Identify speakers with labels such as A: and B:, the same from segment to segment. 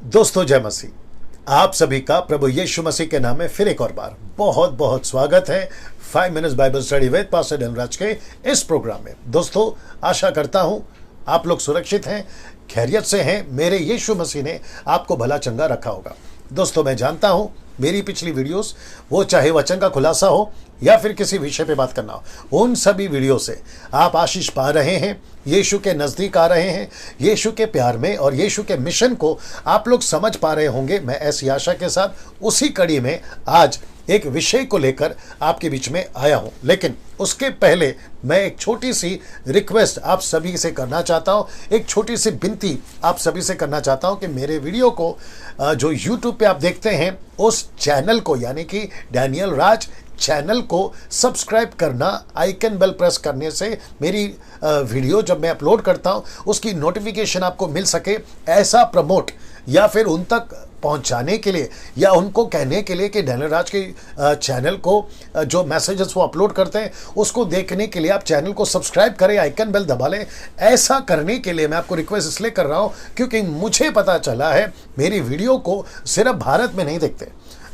A: दोस्तों जय मसीह। आप सभी का प्रभु यीशु मसीह के नाम में फिर एक और बार बहुत बहुत स्वागत है 5 minutes Bible study with pastor Dhanraj के इस प्रोग्राम में। दोस्तों आशा करता हूं आप लोग सुरक्षित हैं, खैरियत से हैं। मेरे यीशु मसीह ने आपको भला चंगा रखा होगा। दोस्तों मैं जानता हूं मेरी पिछली वीडियोस, वो चाहे वचन का खुलासा हो या फिर किसी विषय पे बात करना हो, उन सभी वीडियो से आप आशीष पा रहे हैं, यीशु के नज़दीक आ रहे हैं, यीशु के प्यार में और यीशु के मिशन को आप लोग समझ पा रहे होंगे। मैं ऐसी आशा के साथ उसी कड़ी में आज एक विषय को लेकर आपके बीच में आया हूं। लेकिन उसके पहले मैं एक छोटी सी रिक्वेस्ट आप सभी से करना चाहता हूं, एक छोटी सी विनती आप सभी से करना चाहता हूं कि मेरे वीडियो को जो YouTube पे आप देखते हैं उस चैनल को यानी कि डैनियल राज चैनल को सब्सक्राइब करना, आइकन बेल प्रेस करने से मेरी वीडियो जब मैं अपलोड करता हूं उसकी नोटिफिकेशन आपको मिल सके, ऐसा प्रमोट या फिर उन तक पहुंचाने के लिए या उनको कहने के लिए कि डैनियल राज के चैनल को जो मैसेजेस वो अपलोड करते हैं उसको देखने के लिए आप चैनल को सब्सक्राइब करें, आइकन बेल दबा लें। ऐसा करने के लिए मैं आपको रिक्वेस्ट इसलिए कर रहा हूं क्योंकि मुझे पता चला है मेरी वीडियो को सिर्फ भारत में नहीं देखते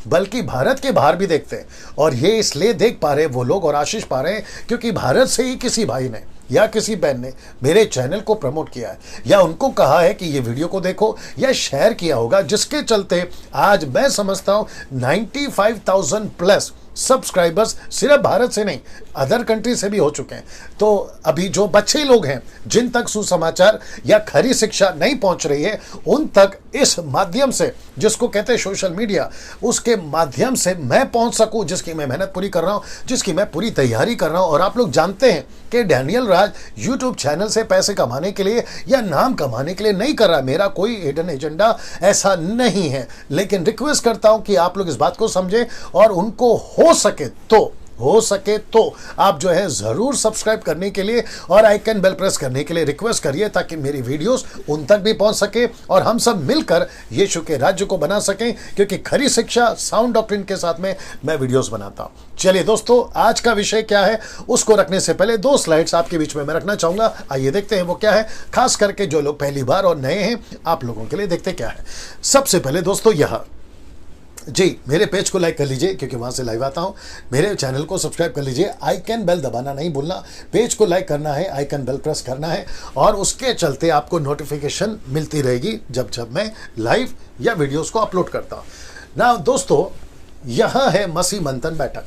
A: बल्कि भारत के बाहर भी देखते हैं। और ये इसलिए देख पा रहे वो लोग और आशीष पा रहे हैं क्योंकि भारत से ही किसी भाई ने या किसी बहन ने मेरे चैनल को प्रमोट किया है या उनको कहा है कि ये वीडियो को देखो या शेयर किया होगा, जिसके चलते आज मैं समझता हूं 95,000 प्लस सब्सक्राइबर्स सिर्फ भारत से नहीं अदर कंट्री से भी हो चुके हैं। तो अभी जो बच्चे लोग हैं जिन तक सुसमाचार या खरी शिक्षा नहीं पहुंच रही है उन तक इस माध्यम से, जिसको कहते हैं सोशल मीडिया, उसके माध्यम से मैं पहुंच सकूं, जिसकी मैं मेहनत पूरी कर रहा हूं, जिसकी मैं पूरी तैयारी कर रहा हूं। और आप लोग जानते हैं कि डैनियल राज यूट्यूब चैनल से पैसे कमाने के लिए या नाम कमाने के लिए नहीं कर रहा, मेरा कोई हिडन एजेंडा ऐसा नहीं है। लेकिन रिक्वेस्ट करता हूं कि आप लोग इस बात को समझें और उनको हो सके तो आप जो है जरूर सब्सक्राइब करने के लिए और आइकन बेल प्रेस करने के लिए रिक्वेस्ट करिए ताकि मेरी वीडियोस उन तक भी पहुंच सके और हम सब मिलकर यीशु के राज्य को बना सकें, क्योंकि खरी शिक्षा साउंड डॉक्ट्रिन के साथ में मैं वीडियोस बनाता हूं। चलिए दोस्तों आज का विषय क्या है उसको रखने से पहले 2 स्लाइड्स आपके बीच में मैं रखना चाहूंगा। आइए देखते हैं वो क्या है, खास करके जो लोग पहली बार और नए हैं आप लोगों के लिए देखते क्या है। सबसे पहले दोस्तों यह जी मेरे पेज को लाइक कर लीजिए क्योंकि वहां से लाइव आता हूं। मेरे चैनल को सब्सक्राइब कर लीजिए, आइकन बेल दबाना नहीं भूलना, पेज को लाइक करना है, आइकन बेल प्रेस करना है और उसके चलते आपको नोटिफिकेशन मिलती रहेगी जब जब मैं लाइव या वीडियोस को अपलोड करता हूं ना। दोस्तों यह है मसीह मंथन बैठक,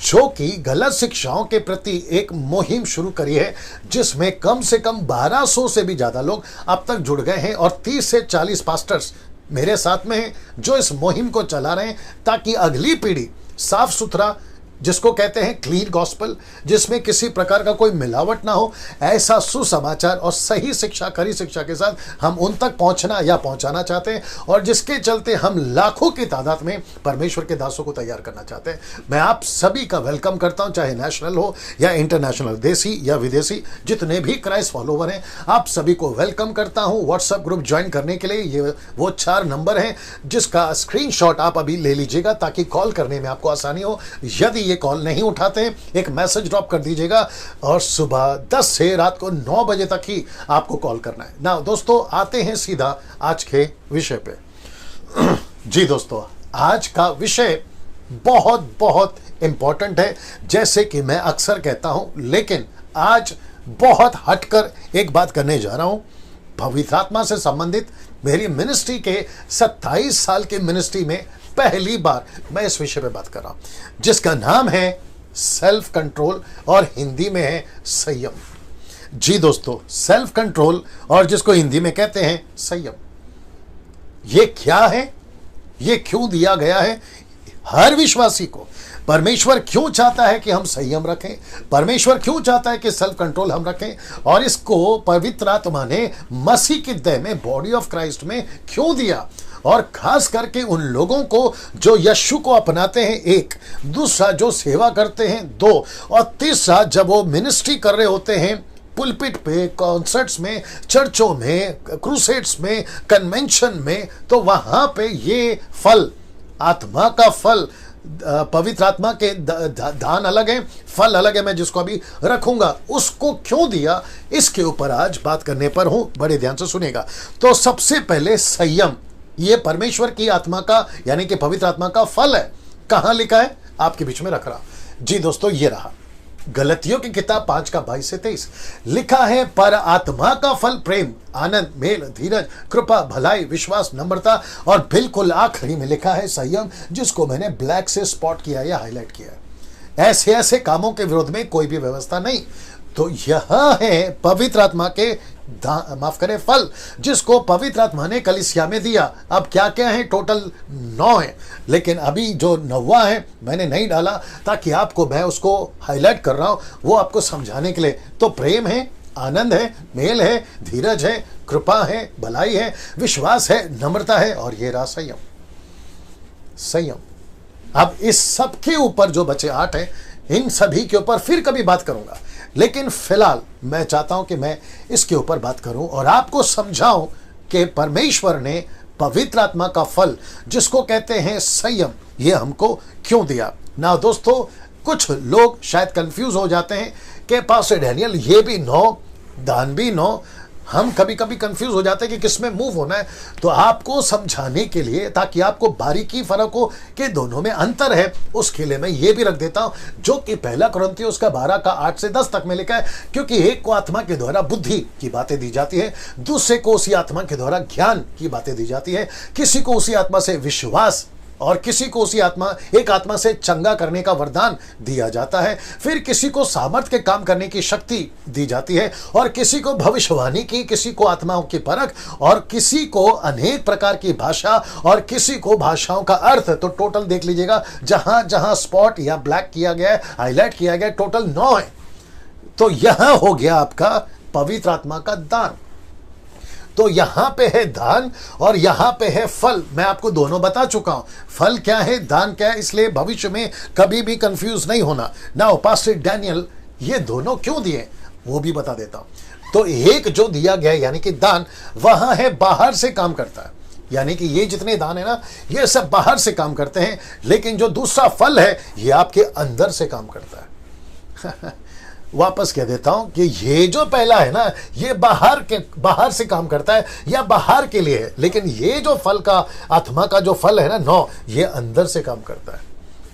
A: जो कि गलत शिक्षाओं के प्रति एक मुहिम शुरू करी है, जिसमें कम से कम 1200 से भी ज्यादा लोग अब तक जुड़ गए हैं और 30 से 40 पास्टर्स मेरे साथ में हैं जो इस मुहिम को चला रहे हैं ताकि अगली पीढ़ी साफ सुथरा, जिसको कहते हैं क्लीन गॉस्पल, जिसमें किसी प्रकार का कोई मिलावट ना हो, ऐसा सुसमाचार और सही शिक्षा, खरी शिक्षा के साथ हम उन तक पहुंचना या पहुंचाना चाहते हैं और जिसके चलते हम लाखों की तादाद में परमेश्वर के दासों को तैयार करना चाहते हैं। मैं आप सभी का वेलकम करता हूं, चाहे नेशनल हो या इंटरनेशनल, देसी या विदेशी, जितने भी क्राइस्ट फॉलोवर हैं आप सभी को वेलकम करता हूं। व्हाट्सएप ग्रुप ज्वाइन करने के लिए ये वो 4 नंबर हैं जिसका स्क्रीनशॉट आप अभी ले लीजिएगा ताकि कॉल करने में आपको आसानी हो। यदि ये कॉल नहीं उठाते हैं एक मैसेज ड्रॉप कर दीजिएगा और सुबह 10 से रात को 9 बजे तक ही आपको कॉल करना है ना। दोस्तों आते हैं सीधा आज के विषय पे। जी दोस्तों आज का विषय बहुत बहुत इंपॉर्टेंट है, जैसे कि मैं अक्सर कहता हूं, लेकिन आज बहुत हटकर एक बात करने जा रहा हूं। पवित्र आत्मा से संबंधित मेरी मिनिस्ट्री के 27 साल के मिनिस्ट्री में पहली बार मैं इस विषय पे बात कर रहा हूं, जिसका नाम है सेल्फ कंट्रोल और हिंदी में है संयम। जी दोस्तों सेल्फ कंट्रोल और जिसको हिंदी में कहते हैं संयम, ये क्या है, ये क्यों दिया गया है हर विश्वासी को? परमेश्वर क्यों चाहता है कि हम संयम रखें? परमेश्वर क्यों चाहता है कि सेल्फ कंट्रोल हम रखें? और इसको पवित्र आत्मा ने मसीह की देह में, बॉडी ऑफ क्राइस्ट में क्यों दिया? और खास करके उन लोगों को जो यीशु को अपनाते हैं, एक, दूसरा जो सेवा करते हैं, 2, और तीसरा जब वो मिनिस्ट्री कर रहे होते हैं पुलपिट पे, कॉन्सर्ट्स में, चर्चों में, क्रूसेड्स में, कन्वेंशन में, तो वहां पे ये फल, आत्मा का फल, पवित्र आत्मा के दान अलग है, फल अलग है, मैं जिसको अभी रखूंगा उसको क्यों दिया, इसके ऊपर आज बात करने पर हूं। बड़े ध्यान से सुनेगा। तो सबसे पहले संयम ये परमेश्वर की आत्मा का यानी कि पवित्र आत्मा का फल है। कहां लिखा है? आपके बीच में रख रहा। जी दोस्तों, ये रहा गलतियों की किताब 5:22-23 लिखा है, पर आत्मा का फल प्रेम, आनंद, मेल, धीरज, कृपा, भलाई, विश्वास, नम्रता और बिल्कुल आखिरी में लिखा है संयम, जिसको मैंने ब्लैक से स्पॉट किया या हाईलाइट किया है। ऐसे ऐसे कामों के विरोध में कोई भी व्यवस्था नहीं। तो यह है पवित्र आत्मा के माफ करें फल, जिसको पवित्र आत्मा ने कलीसिया में दिया। अब क्या क्या है? टोटल 9 है, लेकिन अभी जो 9वां है मैंने नहीं डाला ताकि आपको, मैं उसको हाईलाइट कर रहा हूं वो आपको समझाने के लिए। तो प्रेम है, आनंद है, मेल है, धीरज है, कृपा है, भलाई है, विश्वास है, नम्रता है और ये रहा संयम। संयम। अब इस सब के ऊपर जो बचे 8 हैं, इन सभी के ऊपर फिर कभी बात करूंगा, लेकिन फिलहाल मैं चाहता हूं कि मैं इसके ऊपर बात करूं और आपको समझाऊं कि परमेश्वर ने पवित्र आत्मा का फल, जिसको कहते हैं संयम, ये हमको क्यों दिया। ना दोस्तों, कुछ लोग शायद कंफ्यूज हो जाते हैं कि पास्टर डैनियल ये भी 9, दान भी 9, हम कभी कभी कंफ्यूज हो जाते हैं कि किस में मूव होना है। तो आपको समझाने के लिए, ताकि आपको बारीकी फर्क हो कि दोनों में अंतर है, उसके लिए मैं ये भी रख देता हूं, जो कि पहला कुरिन्थियों उसका 12:8 से 10 तक में लिखा है। क्योंकि एक को आत्मा के द्वारा बुद्धि की बातें दी जाती है, दूसरे को उसी आत्मा के द्वारा ज्ञान की बातें दी जाती है, किसी को उसी आत्मा से विश्वास और किसी को उसी एक आत्मा से चंगा करने का वरदान दिया जाता है, फिर किसी को सामर्थ के काम करने की शक्ति दी जाती है, और किसी को भविष्यवाणी की, किसी को आत्माओं की परख, और किसी को अनेक प्रकार की भाषा, और किसी को भाषाओं का अर्थ। तो टोटल देख लीजिएगा, जहां जहां स्पॉट या ब्लैक किया गया है, हाईलाइट किया गया, टोटल 9 है। तो यह हो गया आपका पवित्र आत्मा का दान। तो यहां पे है दान और यहां पे है फल। मैं आपको दोनों बता चुका हूं, फल क्या है, दान क्या है, इसलिए भविष्य में कभी भी कंफ्यूज नहीं होना। नाउ पास्टर डैनियल ये दोनों क्यों दिए वो भी बता देता हूं। तो एक जो दिया गया यानी कि दान, वहां है बाहर से काम करता है, यानी कि ये जितने दान है ना, ये सब बाहर से काम करते हैं। लेकिन जो दूसरा फल है, ये आपके अंदर से काम करता है। वापस कह देता हूं कि ये जो पहला है ना, ये बाहर से काम करता है या बाहर के लिए है, लेकिन ये जो फल का, आत्मा का जो फल है ना 9, ये अंदर से काम करता है।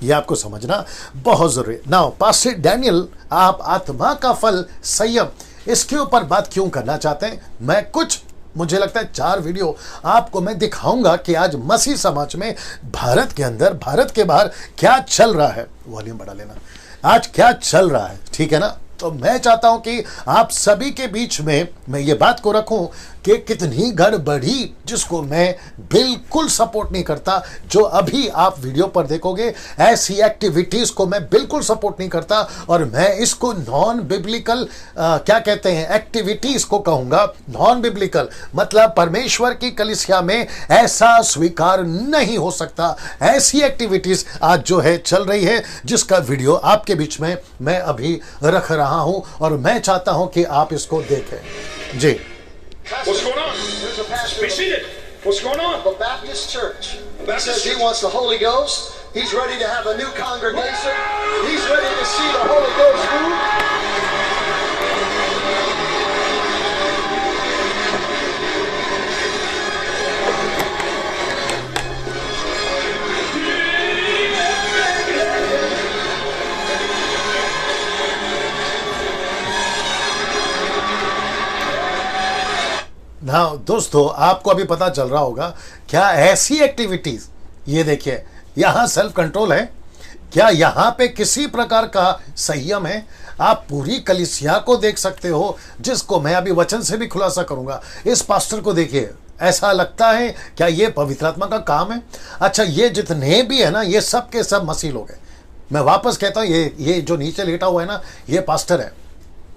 A: ये आपको समझना बहुत जरूरी है। नाउ पास्टर डैनियल, आप आत्मा का फल संयम, इसके ऊपर बात क्यों करना चाहते हैं? मैं कुछ, मुझे लगता है 4 वीडियो आपको मैं दिखाऊंगा कि आज मसीह समाज में, भारत के अंदर, भारत के बाहर क्या चल रहा है। वॉल्यूम बढ़ा लेना, आज क्या चल रहा है, ठीक है ना। तो मैं चाहता हूं कि आप सभी के बीच में मैं ये बात को रखूं कि कितनी गड़बड़ी, जिसको मैं बिल्कुल सपोर्ट नहीं करता, जो अभी आप वीडियो पर देखोगे, ऐसी एक्टिविटीज को मैं बिल्कुल सपोर्ट नहीं करता, और मैं इसको नॉन बिब्लिकल क्या कहते हैं, एक्टिविटीज को कहूंगा। नॉन बिब्लिकल मतलब परमेश्वर की कलीसिया में ऐसा स्वीकार नहीं हो सकता। ऐसी एक्टिविटीज आज जो है चल रही है, जिसका वीडियो आपके बीच में मैं अभी रख रहा हूं, और मैं चाहता हूं कि आप इसको देखें। जी,
B: What's going on?
C: There's a pastor
B: Be seated. What's going on?
C: of a Baptist church. He
B: Baptist
C: says he
B: church.
C: wants the Holy Ghost. He's ready to have a new congregation. He's ready to see the Holy Ghost move.
A: हाँ दोस्तों, आपको अभी पता चल रहा होगा क्या ऐसी एक्टिविटीज, ये देखिए यहां सेल्फ कंट्रोल है क्या, यहां पे किसी प्रकार का संयम है। आप पूरी कलीसिया को देख सकते हो, जिसको मैं अभी वचन से भी खुलासा करूंगा। इस पास्टर को देखिए, ऐसा लगता है क्या ये पवित्र आत्मा का काम है? अच्छा, ये जितने भी है ना, ये सब के सब मसीह लोग हैं। मैं वापस कहता हूं, ये जो नीचे लेटा हुआ है ना, ये पास्टर है।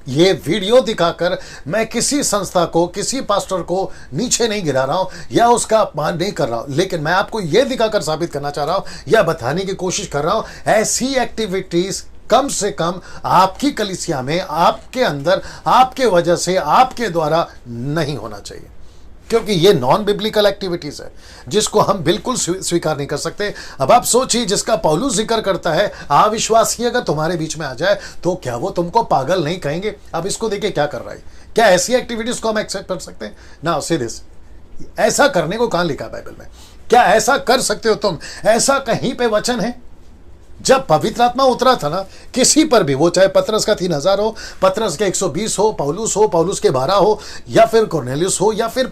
A: ये वीडियो दिखाकर मैं किसी संस्था को, किसी पास्टर को नीचे नहीं गिरा रहा हूं या उसका अपमान नहीं कर रहा हूं, लेकिन मैं आपको यह दिखाकर साबित करना चाह रहा हूं या बताने की कोशिश कर रहा हूं, ऐसी एक्टिविटीज कम से कम आपकी कलीसिया में, आपके अंदर, आपके वजह से, आपके द्वारा नहीं होना चाहिए, क्योंकि ये नॉन बिब्लिकल एक्टिविटीज है, जिसको हम बिल्कुल स्वीकार नहीं कर सकते। अब आप सोचिए, जिसका पौलुस जिक्र करता है, अविश्वासी अगर तुम्हारे बीच में आ जाए तो क्या वो तुमको पागल नहीं कहेंगे? अब इसको देखिए क्या कर रहा है। क्या ऐसी एक्टिविटीज को हम एक्सेप्ट कर सकते हैं? नाउ सी दिस, ऐसा करने को कहां लिखा है बाइबल में? क्या ऐसा कर सकते हो तुम? ऐसा कहीं पे वचन है? जब पवित्र आत्मा उतरा था ना किसी पर भी, वो चाहे पतरस का 3000 हो, पतरस के 120 हो, पौलुस के 12 हो, या फिर कोर्नेलियस हो, या फिर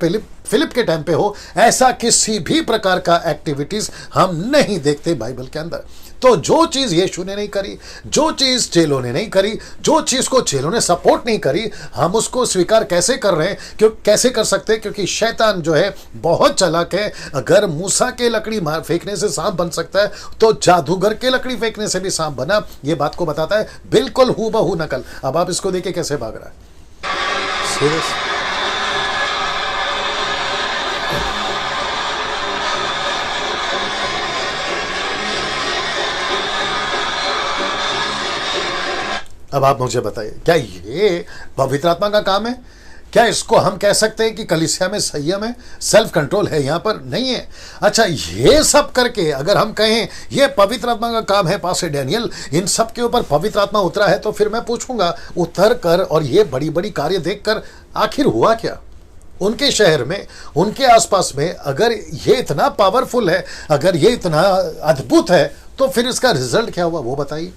A: फिलिप के टाइम पे हो, ऐसा किसी भी प्रकार का एक्टिविटीज हम नहीं देखते बाइबल के अंदर। तो जो चीज यीशु ने नहीं करी, जो चीज चेलों ने नहीं करी, जो चीज को चेलों ने सपोर्ट नहीं करी, हम उसको स्वीकार कैसे कर रहे हैं? कैसे कर सकते हैं? क्योंकि शैतान जो है बहुत चालाक है। अगर मूसा के लकड़ी मार फेंकने से सांप बन सकता है तो जादूगर के लकड़ी फेंकने से भी सांप बना। ये बात को बताता है, बिल्कुल हूबहू नकल। अब आप इसको देखिए कैसे भाग रहा है। सीरियस। अब आप मुझे बताइए, क्या ये पवित्र आत्मा का काम है? क्या इसको हम कह सकते हैं कि कलीसिया में संयम है, सेल्फ कंट्रोल है? यहां पर नहीं है। अच्छा, ये सब करके अगर हम कहें ये पवित्र आत्मा का काम है, पास्टर डैनियल इन सब के ऊपर पवित्र आत्मा उतरा है, तो फिर मैं पूछूंगा उतर कर और ये बड़ी बड़ी कार्य देखकर आखिर हुआ क्या उनके शहर में, उनके आसपास में? अगर ये इतना पावरफुल है, अगर ये इतना अद्भुत है, तो फिर इसका रिजल्ट क्या हुआ वो बताइए।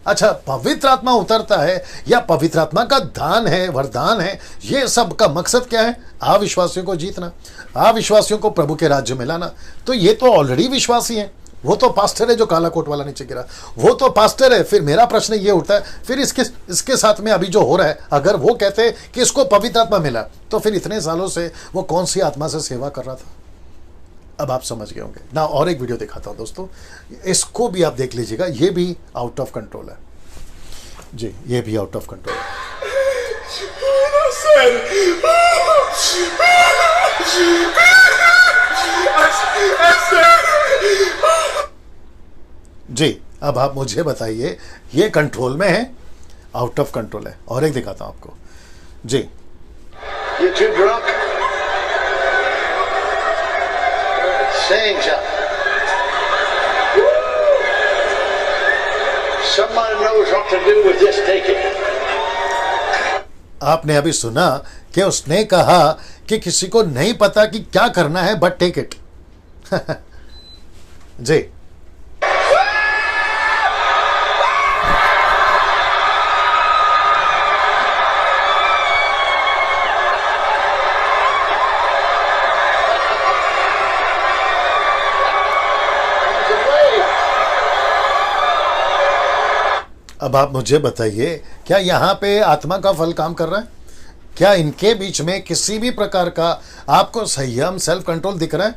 A: अच्छा, पवित्र आत्मा उतरता है या पवित्र आत्मा का दान है, वरदान है, ये सब का मकसद क्या है? अविश्वासियों को जीतना, अविश्वासियों को प्रभु के राज्य में लाना। तो ये तो ऑलरेडी विश्वासी हैं, वो तो पास्टर है जो काला कोट वाला नीचे गिरा, वो तो पास्टर है। फिर मेरा प्रश्न ये उठता है, फिर इसके साथ में अभी जो हो रहा है, अगर वो कहते हैं कि इसको पवित्र आत्मा मिला, तो फिर इतने सालों से वो कौन सी आत्मा से सेवा कर रहा था? अब आप समझ गए होंगे ना। और एक वीडियो दिखाता हूं दोस्तों, इसको भी आप देख लीजिएगा। ये भी आउट ऑफ कंट्रोल है जी, ये भी आउट ऑफ कंट्रोल है। जी, अब आप मुझे बताइए, ये कंट्रोल में है, आउट ऑफ कंट्रोल है? और एक दिखाता हूं आपको जी।
C: You too drunk? Saying something. Someone knows what to do with this ticket.
A: आपने अभी सुना कि उसने कहा कि किसी को नहीं पता कि क्या करना है बट टेक इट। जी, अब आप मुझे बताइए, क्या यहाँ पे आत्मा का फल काम कर रहा है? क्या इनके बीच में किसी भी प्रकार का आपको संयम, सेल्फ कंट्रोल दिख रहा है?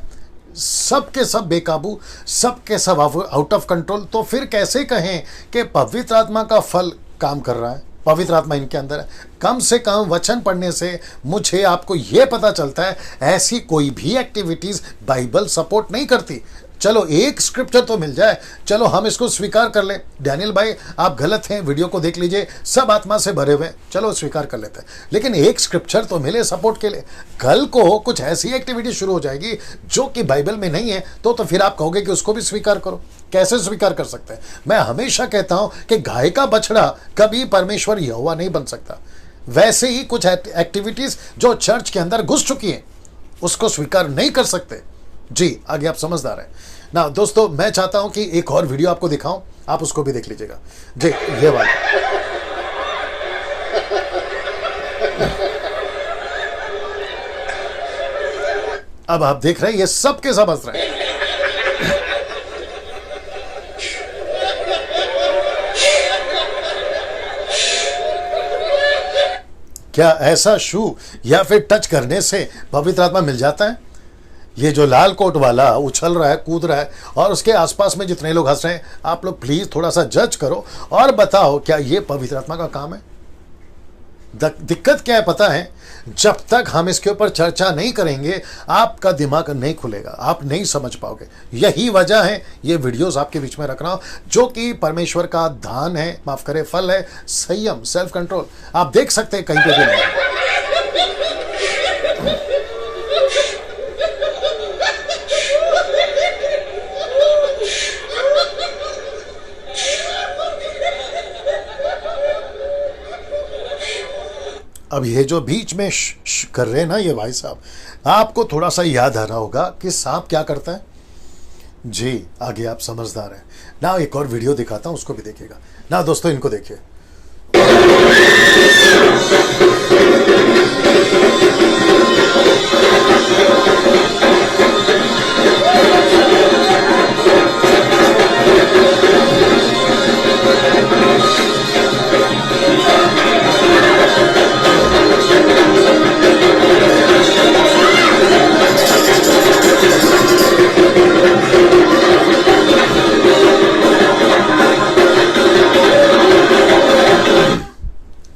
A: सब के सब बेकाबू, सब के सब आउट ऑफ कंट्रोल। तो फिर कैसे कहें कि पवित्र आत्मा का फल काम कर रहा है? पवित्र आत्मा इनके अंदर है। कम से कम वचन पढ़ने से मुझे आपको यह पता चलता है ऐसी कोई भी एक्टिविटीज बाइबल सपोर्ट नहीं करती। चलो एक स्क्रिप्चर तो मिल जाए, चलो हम इसको स्वीकार कर लें। डैनियल भाई आप गलत हैं, वीडियो को देख लीजिए, सब आत्मा से भरे हुए, चलो स्वीकार कर लेते हैं, लेकिन एक स्क्रिप्चर तो मिले सपोर्ट के लिए। कल को कुछ ऐसी एक्टिविटी शुरू हो जाएगी जो कि बाइबल में नहीं है, तो फिर आप कहोगे कि उसको भी स्वीकार करो। कैसे स्वीकार कर सकते हैं? मैं हमेशा कहता हूं कि गाय का बछड़ा कभी परमेश्वर यहोवा नहीं बन सकता। वैसे ही कुछ एक्टिविटीज जो चर्च के अंदर घुस चुकी हैं उसको स्वीकार नहीं कर सकते। जी, आगे आप समझदार हैं ना। दोस्तों, मैं चाहता हूं कि एक और वीडियो आपको दिखाऊं, आप उसको भी देख लीजिएगा जी। ये वाला अब आप देख रहे हैं, ये सब के सब हंस रहे हैं। क्या ऐसा शू या फिर टच करने से पवित्र आत्मा मिल जाता है? ये जो लाल कोट वाला उछल रहा है, कूद रहा है, और उसके आसपास में जितने लोग हंस रहे हैं, आप लोग प्लीज थोड़ा सा जज करो और बताओ क्या ये पवित्र आत्मा का काम है? दिक्कत क्या है पता है? जब तक हम इसके ऊपर चर्चा नहीं करेंगे आपका दिमाग नहीं खुलेगा, आप नहीं समझ पाओगे। यही वजह है ये वीडियोस आपके बीच में रख रहा हूं, जो कि परमेश्वर का दान है, माफ करे फल है, संयम, सेल्फ कंट्रोल। आप देख सकते हैं कहीं पे भी नहीं। अब ये जो बीच में कर रहे हैं ना ये भाई साहब, आपको थोड़ा सा याद आ रहा होगा कि सांप क्या करता है जी। आगे आप समझदार हैं ना। एक और वीडियो दिखाता हूं, उसको भी देखिएगा ना दोस्तों, इनको देखिए।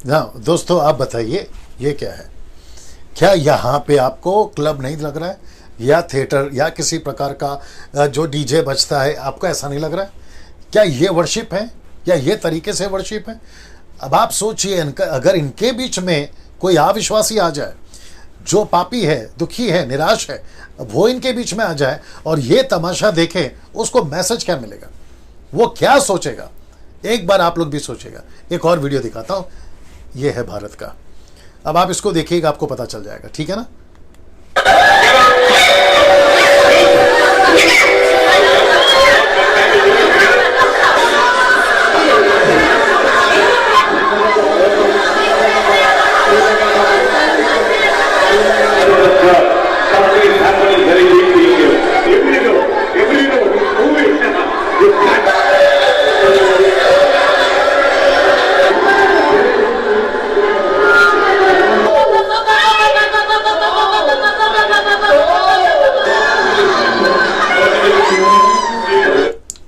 A: ना दोस्तों आप बताइए ये क्या है? क्या यहाँ पे आपको क्लब नहीं लग रहा है, या थिएटर, या किसी प्रकार का जो डीजे बजता है, आपको ऐसा नहीं लग रहा है? क्या ये वर्शिप है, या ये तरीके से वर्शिप है? अब आप सोचिए, अगर इनके बीच में कोई अविश्वासी आ जाए, जो पापी है, दुखी है, निराश है, वो इनके बीच में आ जाए और ये तमाशा देखे, उसको मैसेज क्या मिलेगा? वो क्या सोचेगा? एक बार आप लोग भी सोचेगा। एक और वीडियो दिखाता हूं, ये है भारत का। अब आप इसको देखिएगा, आपको पता चल जाएगा, ठीक है ना?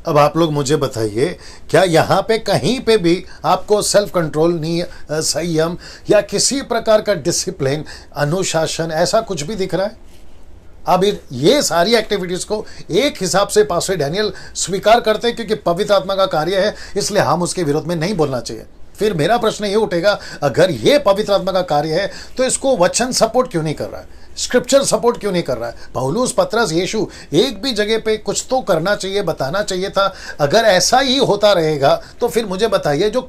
A: अब आप लोग मुझे बताइए, क्या यहाँ पे कहीं पे भी आपको सेल्फ कंट्रोल नहीं, संयम या किसी प्रकार का डिसिप्लिन, अनुशासन, ऐसा कुछ भी दिख रहा है? अब ये सारी एक्टिविटीज को एक हिसाब से पास्टर डैनियल स्वीकार करते हैं, क्योंकि पवित्र आत्मा का कार्य है, इसलिए हम उसके विरोध में नहीं बोलना चाहिए। फिर मेरा प्रश्न ये उठेगा, अगर ये पवित्र आत्मा का कार्य है तो इसको वचन सपोर्ट क्यों नहीं कर रहा है? स्क्रिप्चर सपोर्ट क्यों नहीं कर रहा है? पौलुस, पतरस, यीशु, एक भी जगह पे कुछ तो करना चाहिए, बताना चाहिए था। अगर ऐसा ही होता रहेगा तो फिर मुझे बताइए, जो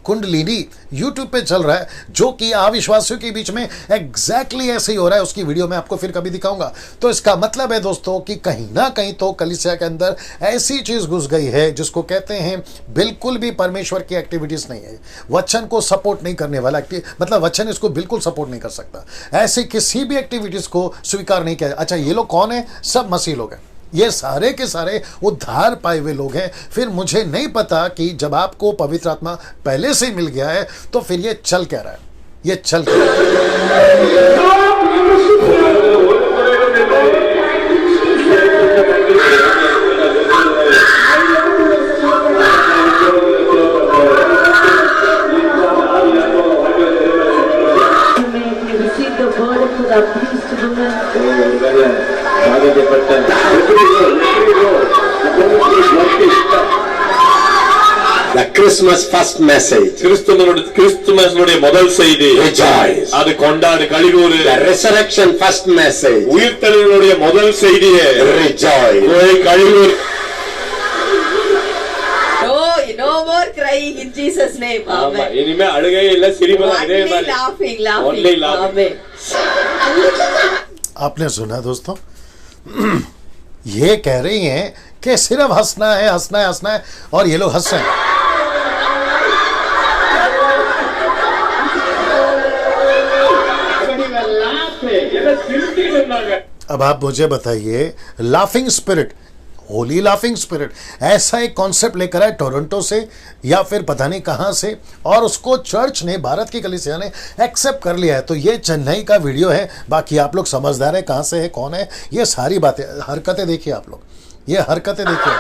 A: कुंडलिनी यूट्यूब पे चल रहा है, जो कि अविश्वासियों के बीच में एग्जैक्टली ऐसे ही हो रहा है, उसकी वीडियो मैं आपको फिर कभी दिखाऊंगा। तो इसका मतलब है दोस्तों कि कहीं ना कहीं तो कलीसिया के अंदर ऐसी चीज घुस गई है जिसको कहते हैं बिल्कुल भी परमेश्वर की एक्टिविटीज नहीं है, वचन को सपोर्ट नहीं करने वाला मतलब वचन इसको बिल्कुल सपोर्ट नहीं कर सकता, ऐसे किसी भी एक्टिविटीज को स्वीकार नहीं किया। अच्छा, ये लोग कौन है? सब मसीह लोग हैं, ये सारे के सारे उद्धार पाए हुए लोग हैं। फिर मुझे नहीं पता कि जब आपको पवित्र आत्मा पहले से मिल गया है तो फिर ये चल क्या रहा है, ये चल क्या रहा है?
D: The Christmas first message.
E: கிறிஸ்துமஸ்னுடைய முதல் செய்தி,
D: Rejoice.
E: அது கொண்டாடு, களிகூரு.
D: The resurrection first message.
E: உயிர்த்தெழுதலுடைய முதல் செய்தியே,
D: Rejoice.
E: களிகூரு.
F: No more crying in Jesus name.
E: ஆமா,
F: Amen.
E: இனிமே அழுகையே இல்ல, சிரிப்பு தான். இதே
F: Only
E: மாதிரி
F: laughing.
E: Only laughing.
F: Amen.
A: आपने सुना दोस्तों? ये कह रही हैं कि सिर्फ हंसना है, हंसना है, हंसना है, और ये लोग हंस रहे हैं। अब आप मुझे बताइए, laughing spirit, Holi laughing spirit, ऐसा एक कॉन्सेप्ट लेकर आए टोरंटो से या फिर पता नहीं कहां से, और उसको चर्च ने, भारत की कलीसिया ने एक्सेप्ट कर लिया है। तो ये चेन्नई का वीडियो है, बाकी आप लोग समझदार है, कहां से है, कौन है, ये सारी बातें, हरकतें देखिए आप लोग, ये हरकतें देखिए।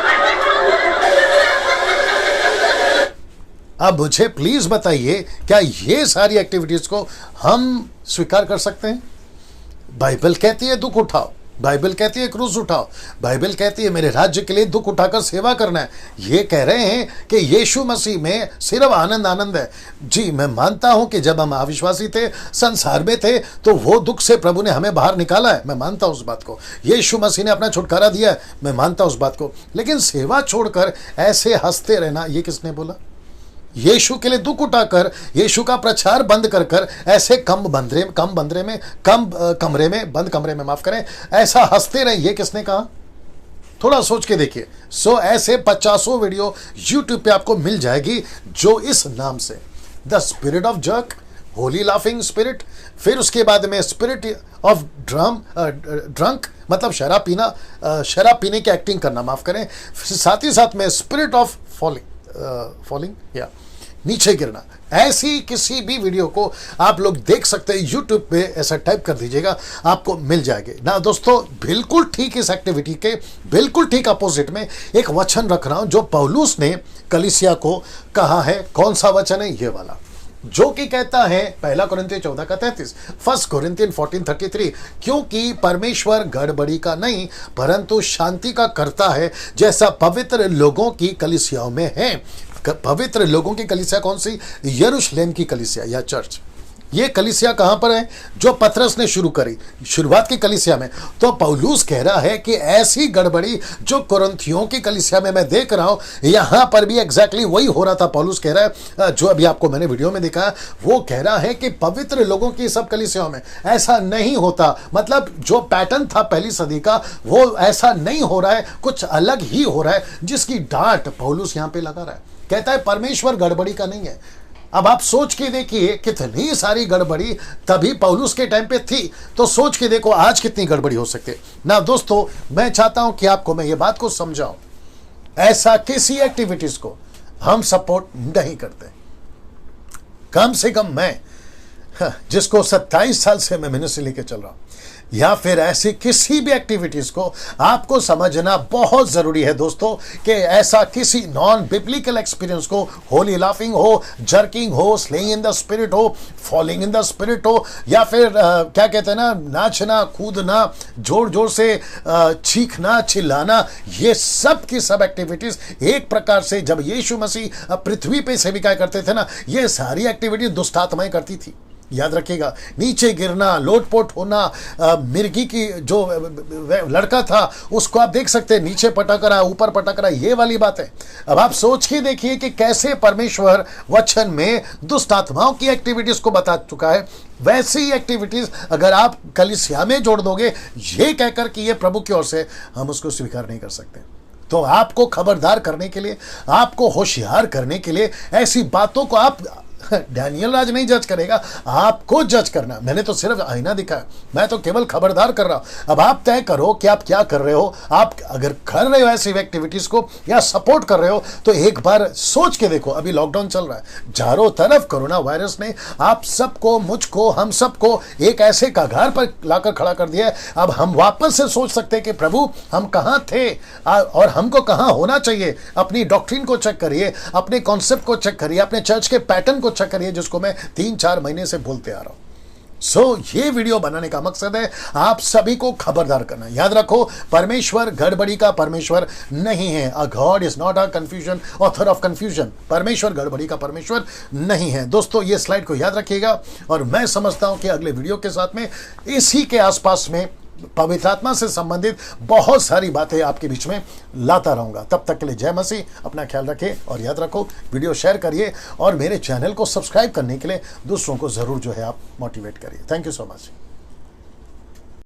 A: अब मुझे प्लीज बताइए, क्या ये सारी एक्टिविटीज को हम स्वीकार कर सकते हैं? बाइबल कहती है दुख उठाओ, बाइबल कहती है क्रूस उठाओ, बाइबल कहती है मेरे राज्य के लिए दुख उठाकर सेवा करना है। ये कह रहे हैं कि यीशु मसीह में सिर्फ आनंद आनंद है। जी, मैं मानता हूं कि जब हम अविश्वासी थे, संसार में थे, तो वो दुख से प्रभु ने हमें बाहर निकाला है, मैं मानता हूं उस बात को। यीशु मसीह ने अपना छुटकारा दिया है, मैं मानता हूं उस बात को। लेकिन सेवा छोड़कर ऐसे हंसते रहना, ये किसने बोला? यीशु के लिए दुख उठाकर, यीशु का प्रचार बंद कर कर ऐसे बंद कमरे में माफ करें, ऐसा हंसते रहे, ये किसने कहा? थोड़ा सोच के देखिए। सो ऐसे 50 वीडियो YouTube पे आपको मिल जाएगी जो इस नाम से, the spirit of jerk, Holi laughing spirit, फिर उसके बाद में स्पिरिट ऑफ ड्रंक मतलब शराब पीने की एक्टिंग करना, माफ करें, साथ ही साथ में स्पिरिट ऑफ फॉलिंग या नीचे गिरना। ऐसी किसी भी वीडियो को आप लोग देख सकते हैं YouTube पे, ऐसा टाइप कर दीजिएगा आपको मिल जाएगी ना। दोस्तों बिल्कुल ठीक इस एक्टिविटी के बिल्कुल ठीक अपोजिट में एक वचन रख रहा हूं जो पौलुस ने कलीसिया को कहा है। कौन सा वचन है? ये वाला, जो कि कहता है 1 कोरिन्थियों 14:33, 1 कोरिन्थियन 14:33, क्योंकि परमेश्वर गड़बड़ी का नहीं परंतु शांति का करता है, जैसा पवित्र लोगों की कलीसियाओं में है। पवित्र लोगों की कलीसिया कौन सी? यरूशलेम की कलीसिया या चर्च। ये कलीसिया कहां पर है? जो पतरस ने शुरू करी, शुरुआत की कलीसिया में। तो पौलुस कह रहा है कि ऐसी गड़बड़ी जो कोरिन्थियों की कलीसिया में मैं देख रहा हूं, यहां पर भी एग्जैक्टली वही हो रहा था। पौलुस कह रहा है, जो अभी आपको मैंने वीडियो में दिखाया, वो कह रहा है कि पवित्र लोगों की सब कलीसियाओं में ऐसा नहीं होता। मतलब जो पैटर्न था पहली सदी का, वो ऐसा नहीं हो रहा है, कुछ अलग ही हो रहा है, जिसकी डांट पौलुस यहां पर लगा रहा है। कहता है परमेश्वर गड़बड़ी का नहीं है। अब आप सोच के देखिए कितनी सारी गड़बड़ी तभी पौलुस के टाइम पे थी, तो सोच के देखो आज कितनी गड़बड़ी हो सकती है ना। दोस्तों मैं चाहता हूं कि आपको मैं ये बात को समझाऊं, ऐसा किसी एक्टिविटीज को हम सपोर्ट नहीं करते। कम से कम मैं, जिसको 27 साल से मैं मिनिस्ट्री लेके चल रहा हूं, या फिर ऐसी किसी भी एक्टिविटीज को आपको समझना बहुत जरूरी है दोस्तों, कि ऐसा किसी नॉन बिब्लिकल एक्सपीरियंस को, होली लाफिंग हो, जर्किंग हो, स्लेइंग इन द स्पिरिट हो, फॉलिंग इन द स्पिरिट हो, या फिर क्या कहते हैं ना, नाचना, कूदना, जोर जोर से चीखना, चिल्लाना, ये सब की सब एक्टिविटीज एक प्रकार से जब यीशु मसीह पृथ्वी पे सेविका करते थे ना, ये सारी एक्टिविटीज दुष्ट आत्माएं करती थी। याद रखिएगा, नीचे गिरना, लोटपोट होना, मिर्गी की जो लड़का था उसको आप देख सकते हैं, नीचे पटक रहा, ऊपर पटक रहा, ये वाली बात है। अब आप सोच के देखिए कि कैसे परमेश्वर वचन में दुष्ट आत्माओं की एक्टिविटीज को बता चुका है। वैसी एक्टिविटीज अगर आप कलीसिया में जोड़ दोगे, ये कहकर कि ये प्रभु की ओर से, हम उसको स्वीकार नहीं कर सकते। तो आपको खबरदार करने के लिए, आपको होशियार करने के लिए, ऐसी बातों को आप, डैनियल राज नहीं जज करेगा, आपको जज करना। मैंने तो सिर्फ आईना दिखाया, मैं तो केवल खबरदार कर रहा हूं। अब आप तय करो कि आप क्या कर रहे हो। आप अगर कर रहे हो ऐसी एक्टिविटीज को या सपोर्ट कर रहे हो, तो एक बार सोच के देखो। अभी लॉकडाउन चल रहा है, चारों तरफ कोरोना वायरस ने आप सबको, मुझको, हम सबको एक ऐसे कगार पर लाकर खड़ा कर दिया है। अब हम वापस से सोच सकते हैं कि प्रभु हम कहां थे और हमको कहां होना चाहिए। अपनी डॉक्ट्रिन को चेक करिए, अपने कॉन्सेप्ट को चेक करिए, अपने चर्च के पैटर्न को चेक करिए, जिसको मैं 3-4 महीने से बोलते आ रहा हूं। ये वीडियो बनाने का मकसद है आप सभी को खबरदार करना। याद रखो, परमेश्वर गड़बड़ी का परमेश्वर नहीं है। A God is not a confusion, author of confusion. परमेश्वर गड़बड़ी का परमेश्वर नहीं है। दोस्तों ये स्लाइड को याद रखिएगा, और मैं समझता हूं कि अगले वीडियो के साथ में इसी के आसपास में पवित्र आत्मा से संबंधित बहुत सारी बातें आपके बीच में लाता रहूंगा। तब तक के लिए जय मसीह, अपना ख्याल रखें, और याद रखो वीडियो शेयर करिए, और मेरे चैनल को सब्सक्राइब करने के लिए दूसरों को जरूर जो है आप मोटिवेट करिए। Thank you so much.